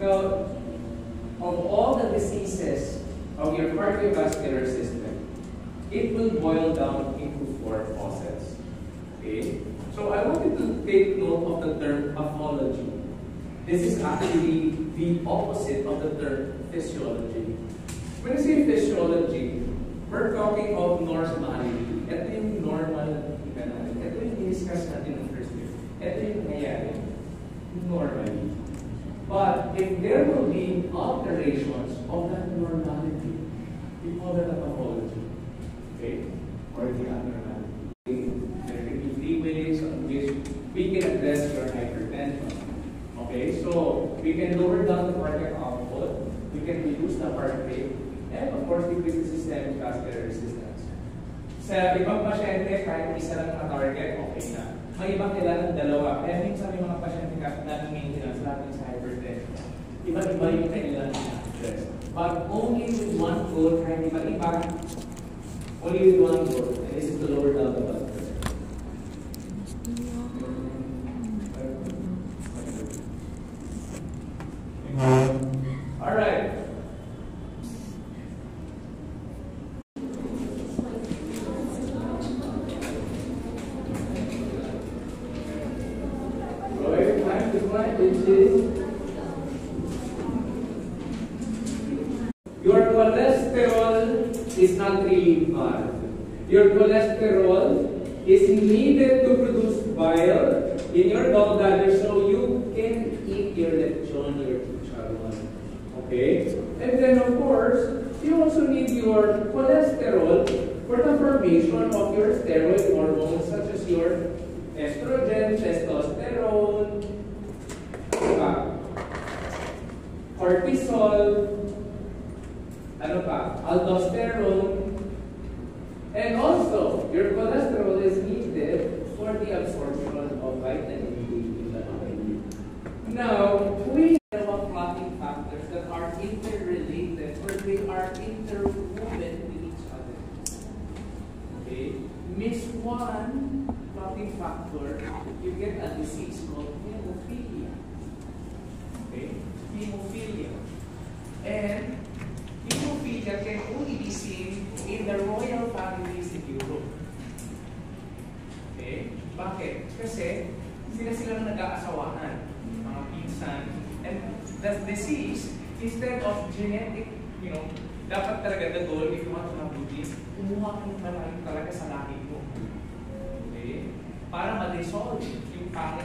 Now, of all the diseases of your cardiovascular system, it will boil down into 4 causes. Okay? So I want you to take note of the term pathology. This is actually the opposite of the term physiology. When you say physiology, we're talking of normality. Ito yung normal na nakikita natin. Ito yung i-discuss natin ng first year. Ito yung nangyayari. Normally. But if there will be alterations of that normality, we call that a pathology. Okay? Or the abnormality. There can be 3 ways on which we can address your hypertension. Okay? So, we can lower down the cardiac output, we can reduce the heart rate, and of course, decrease the systemic vascular resistance. Sa ibang pasyente, kahit isa lang na-target, okay na. May ibang kailangan dalawa. Kaya minsan may mga pasyente na maintenance natin sa hypertension. Iba-iba yung kailangan na-address. But only with one goal, kahit iba-iba, only with one goal, and this is to lower down the blood pressure. Alright. Your cholesterol is not really bad. Your cholesterol is needed to produce bile in your gallbladder so you can eat your lechon, your chicharron. Okay? And then of course, you also need your cholesterol for the formation of your steroid hormones such as your estrogen, testosterone, cortisol, aldosterone, and also your cholesterol is needed for the absorption of vitamin D in the body. Now, we have clotting factors that are interrelated or they are interwoven with each other. Okay? Miss one clotting factor, you get a disease called hemophilia. Okay? Hemophilia. And hemophilia can only be seen in the royal families in Europe. Okay? Bakit? Kasi sila nag-aasawahan, mga pinsan. And the disease, instead of genetic, dapat talaga the goal, if you want to have babies, kumuha ka ng malaking talaga sa lahi mo. Okay? Para ma-dissolve yung family.